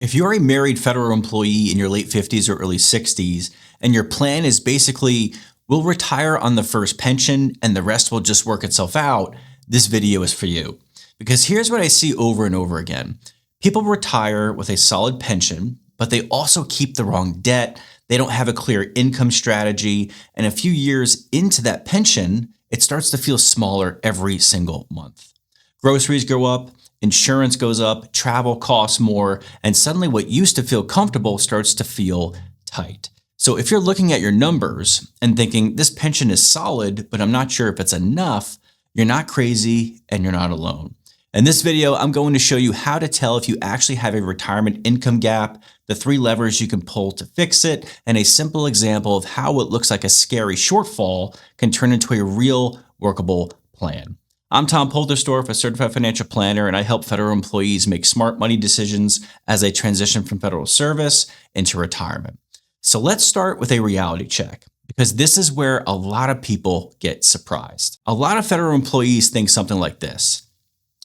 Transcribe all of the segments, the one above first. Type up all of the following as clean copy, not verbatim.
If you're a married federal employee in your late 50s or early 60s, and your plan is basically, we'll retire on the first pension and the rest will just work itself out, this video is for you. Because here's what I see over and over again. People retire with a solid pension, but they also keep the wrong debt. They don't have a clear income strategy. And a few years into that pension, it starts to feel smaller every single month. Groceries go up, insurance goes up, travel costs more, and suddenly what used to feel comfortable starts to feel tight. So if you're looking at your numbers and thinking this pension is solid, but I'm not sure if it's enough, you're not crazy and you're not alone. In this video, I'm going to show you how to tell if you actually have a retirement income gap, the 3 levers you can pull to fix it, and a simple example of how what looks like a scary shortfall can turn into a real workable plan. I'm Tom Poltersdorf, a certified financial planner, and I help federal employees make smart money decisions as they transition from federal service into retirement. So let's start with a reality check, because this is where a lot of people get surprised. A lot of federal employees think something like this.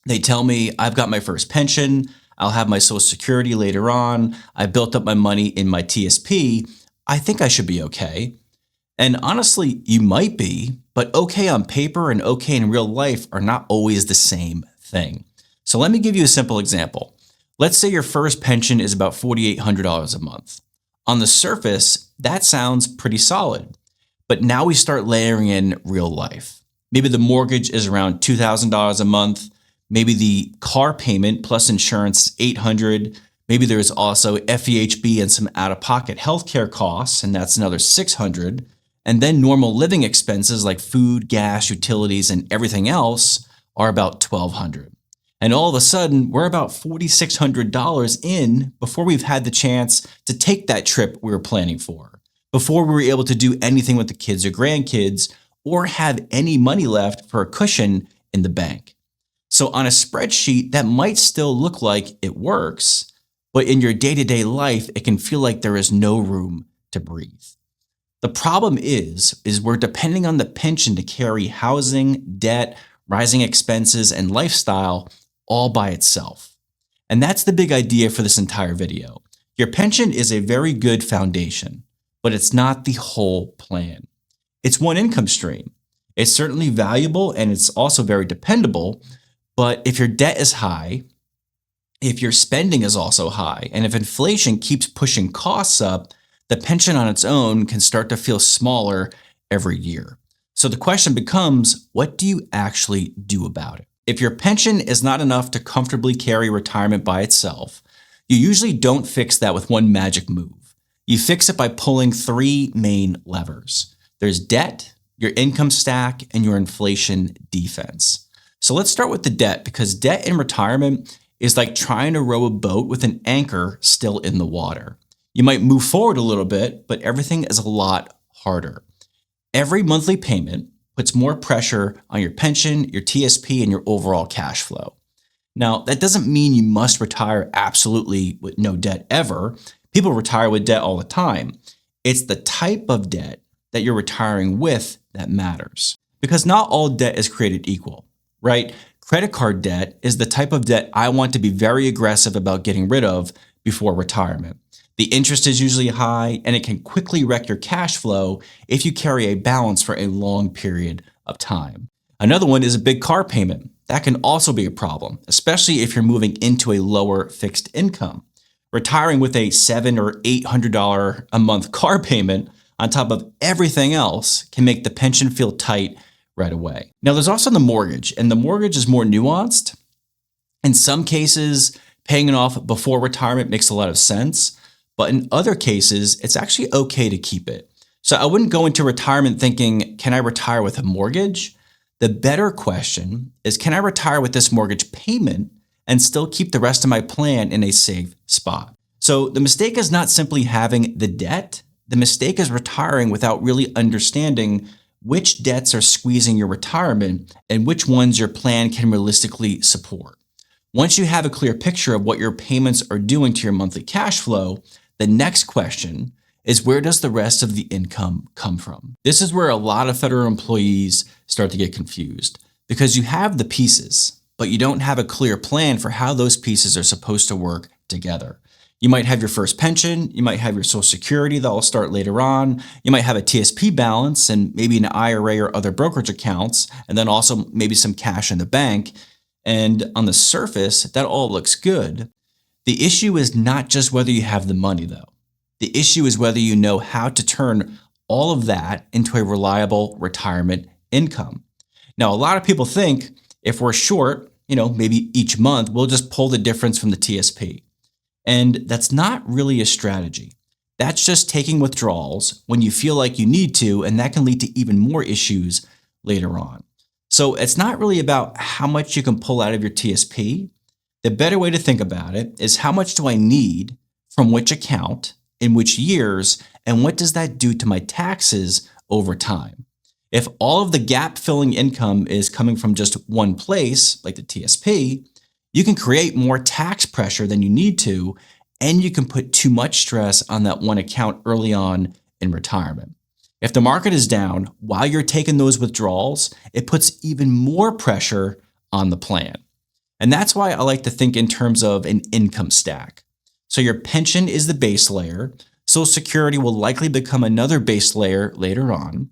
They tell me, I've got my first pension, I'll have my Social Security later on, I built up my money in my TSP, I think I should be okay. And honestly, you might be, but okay on paper and okay in real life are not always the same thing. So let me give you a simple example. Let's say your first pension is about $4,800 a month. On the surface, that sounds pretty solid, but now we start layering in real life. Maybe the mortgage is around $2,000 a month. Maybe the car payment plus insurance is $800. Maybe there's also FEHB and some out-of-pocket healthcare costs, and that's another $600. And then normal living expenses like food, gas, utilities, and everything else are about $1,200. And all of a sudden, we're about $4,600 in before we've had the chance to take that trip we were planning for, before we were able to do anything with the kids or grandkids, or have any money left for a cushion in the bank. So on a spreadsheet, that might still look like it works, but in your day-to-day life, it can feel like there is no room to breathe. The problem is we're depending on the pension to carry housing, debt, rising expenses, and lifestyle all by itself. And that's the big idea for this entire video. Your pension is a very good foundation, but it's not the whole plan. It's one income stream. It's certainly valuable and it's also very dependable, but if your debt is high, if your spending is also high, and if inflation keeps pushing costs up, the pension on its own can start to feel smaller every year. So the question becomes, what do you actually do about it? If your pension is not enough to comfortably carry retirement by itself, you usually don't fix that with one magic move. You fix it by pulling 3 main levers. There's debt, your income stack, and your inflation defense. So let's start with the debt, because debt in retirement is like trying to row a boat with an anchor still in the water. You might move forward a little bit, but everything is a lot harder. Every monthly payment puts more pressure on your pension, your TSP, and your overall cash flow. Now, that doesn't mean you must retire absolutely with no debt ever. People retire with debt all the time. It's the type of debt that you're retiring with that matters. Because not all debt is created equal, right? Credit card debt is the type of debt I want to be very aggressive about getting rid of before retirement. The interest is usually high, and it can quickly wreck your cash flow if you carry a balance for a long period of time. Another one is a big car payment. That can also be a problem, especially if you're moving into a lower fixed income. Retiring with a $700 or $800 a month car payment on top of everything else can make the pension feel tight right away. Now, there's also the mortgage, and the mortgage is more nuanced. In some cases, paying it off before retirement makes a lot of sense. But in other cases, it's actually okay to keep it. So I wouldn't go into retirement thinking, can I retire with a mortgage? The better question is, can I retire with this mortgage payment and still keep the rest of my plan in a safe spot? So the mistake is not simply having the debt. The mistake is retiring without really understanding which debts are squeezing your retirement and which ones your plan can realistically support. Once you have a clear picture of what your payments are doing to your monthly cash flow, the next question is, where does the rest of the income come from? This is where a lot of federal employees start to get confused, because you have the pieces, but you don't have a clear plan for how those pieces are supposed to work together. You might have your first pension, you might have your Social Security that will start later on, you might have a TSP balance and maybe an IRA or other brokerage accounts, and then also maybe some cash in the bank. And on the surface, that all looks good. The issue is not just whether you have the money though. The issue is whether you know how to turn all of that into a reliable retirement income. Now, a lot of people think if we're short, maybe each month, we'll just pull the difference from the TSP. And that's not really a strategy. That's just taking withdrawals when you feel like you need to, and that can lead to even more issues later on. So it's not really about how much you can pull out of your TSP. The better way to think about it is how much do I need from which account, in which years, and what does that do to my taxes over time? If all of the gap filling income is coming from just one place, like the TSP, you can create more tax pressure than you need to, and you can put too much stress on that one account early on in retirement. If the market is down while you're taking those withdrawals, it puts even more pressure on the plan. And that's why I like to think in terms of an income stack. So your pension is the base layer. Social Security will likely become another base layer later on.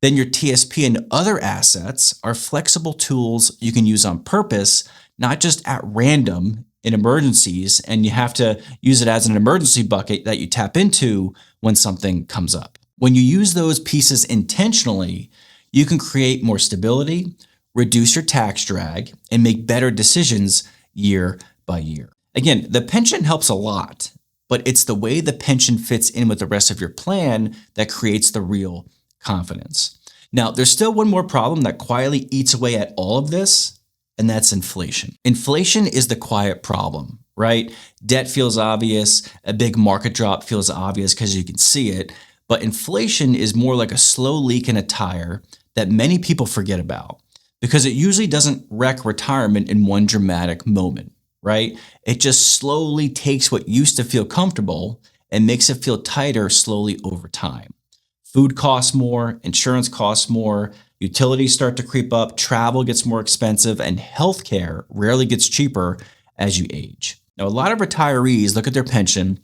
Then your TSP and other assets are flexible tools you can use on purpose, not just at random in emergencies, and you have to use it as an emergency bucket that you tap into when something comes up. When you use those pieces intentionally, you can create more stability, reduce your tax drag, and make better decisions year by year. Again, the pension helps a lot, but it's the way the pension fits in with the rest of your plan that creates the real confidence. Now, there's still one more problem that quietly eats away at all of this, and that's inflation. Inflation is the quiet problem, right? Debt feels obvious, a big market drop feels obvious because you can see it, but inflation is more like a slow leak in a tire that many people forget about because it usually doesn't wreck retirement in one dramatic moment, right? It just slowly takes what used to feel comfortable and makes it feel tighter slowly over time. Food costs more, insurance costs more, utilities start to creep up, travel gets more expensive, and healthcare rarely gets cheaper as you age. Now, a lot of retirees look at their pension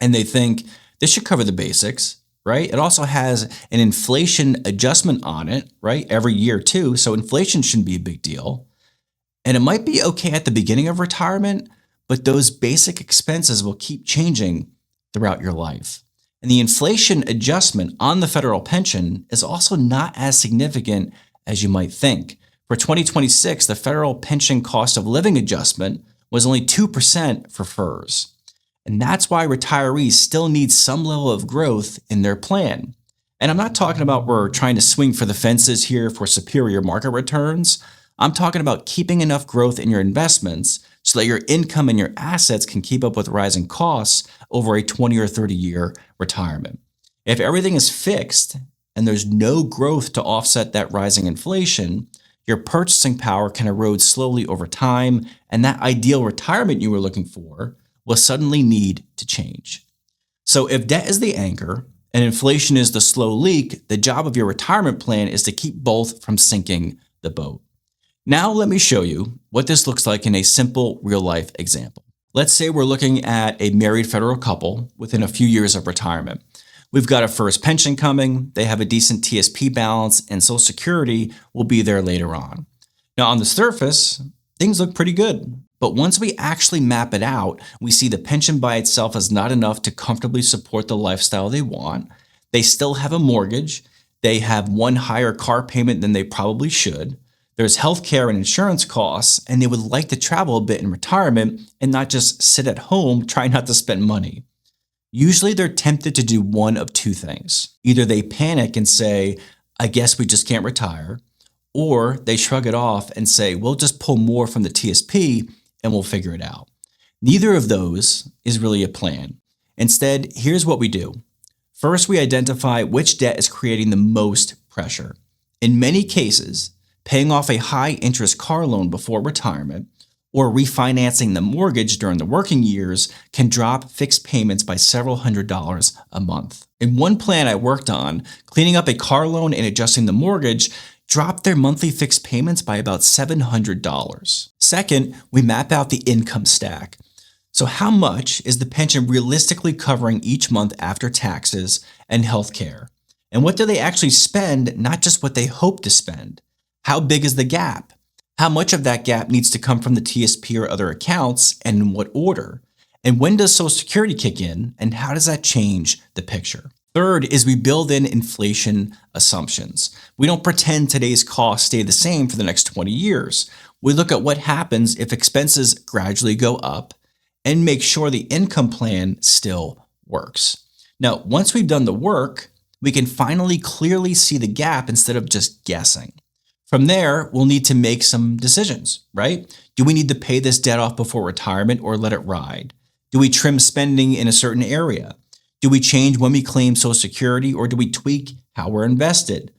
and they think this should cover the basics, right? It also has an inflation adjustment on it, right? Every year too, so inflation shouldn't be a big deal. And it might be okay at the beginning of retirement, but those basic expenses will keep changing throughout your life. And the inflation adjustment on the federal pension is also not as significant as you might think. For 2026, the federal pension cost of living adjustment was only 2% for FERS. And that's why retirees still need some level of growth in their plan. And I'm not talking about we're trying to swing for the fences here for superior market returns. I'm talking about keeping enough growth in your investments so that your income and your assets can keep up with rising costs over a 20 or 30 year retirement. If everything is fixed and there's no growth to offset that rising inflation, your purchasing power can erode slowly over time, and that ideal retirement you were looking for will suddenly need to change. So if debt is the anchor and inflation is the slow leak, the job of your retirement plan is to keep both from sinking the boat. Now let me show you what this looks like in a simple real-life example. Let's say we're looking at a married federal couple within a few years of retirement. We've got a first pension coming, they have a decent TSP balance, and Social Security will be there later on. Now on the surface, things look pretty good. But once we actually map it out, we see the pension by itself is not enough to comfortably support the lifestyle they want. They still have a mortgage. They have one higher car payment than they probably should. There's healthcare and insurance costs, and they would like to travel a bit in retirement and not just sit at home trying not to spend money. Usually they're tempted to do one of two things. Either they panic and say, I guess we just can't retire, or they shrug it off and say, we'll just pull more from the TSP and we'll figure it out. Neither of those is really a plan. Instead, here's what we do. First, we identify which debt is creating the most pressure. In many cases, paying off a high interest car loan before retirement or refinancing the mortgage during the working years can drop fixed payments by several $100s a month. In one plan I worked on, cleaning up a car loan and adjusting the mortgage dropped their monthly fixed payments by about $700. Second, we map out the income stack. So how much is the pension realistically covering each month after taxes and healthcare? And what do they actually spend, not just what they hope to spend? How big is the gap? How much of that gap needs to come from the TSP or other accounts, and in what order? And when does Social Security kick in, and how does that change the picture? Third is we build in inflation assumptions. We don't pretend today's costs stay the same for the next 20 years. We look at what happens if expenses gradually go up and make sure the income plan still works. Now, once we've done the work, we can finally clearly see the gap instead of just guessing. From there, we'll need to make some decisions, right? Do we need to pay this debt off before retirement or let it ride? Do we trim spending in a certain area? Do we change when we claim Social Security, or do we tweak how we're invested?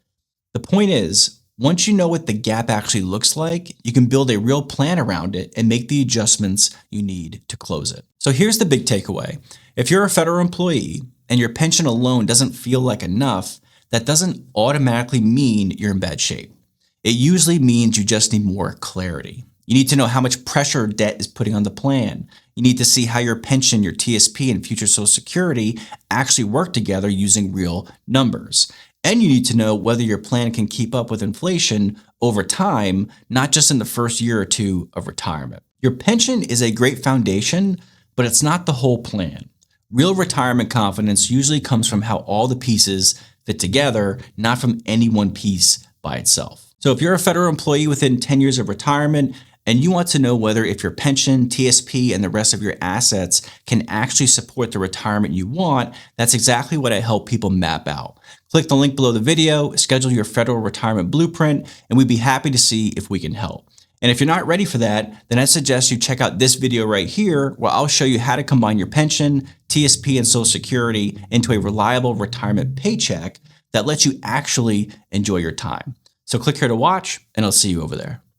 The point is, once you know what the gap actually looks like, you can build a real plan around it and make the adjustments you need to close it. So here's the big takeaway. If you're a federal employee and your pension alone doesn't feel like enough, that doesn't automatically mean you're in bad shape. It usually means you just need more clarity. You need to know how much pressure debt is putting on the plan. You need to see how your pension, your TSP, and future Social Security actually work together using real numbers. And you need to know whether your plan can keep up with inflation over time, not just in the first year or two of retirement. Your pension is a great foundation, but it's not the whole plan. Real retirement confidence usually comes from how all the pieces fit together, not from any one piece by itself. So if you're a federal employee within 10 years of retirement, and you want to know whether if your pension, TSP, and the rest of your assets can actually support the retirement you want, that's exactly what I help people map out. Click the link below the video, schedule your federal retirement blueprint, and we'd be happy to see if we can help. And if you're not ready for that, then I suggest you check out this video right here, where I'll show you how to combine your pension, TSP, and Social Security into a reliable retirement paycheck that lets you actually enjoy your time. So click here to watch, and I'll see you over there.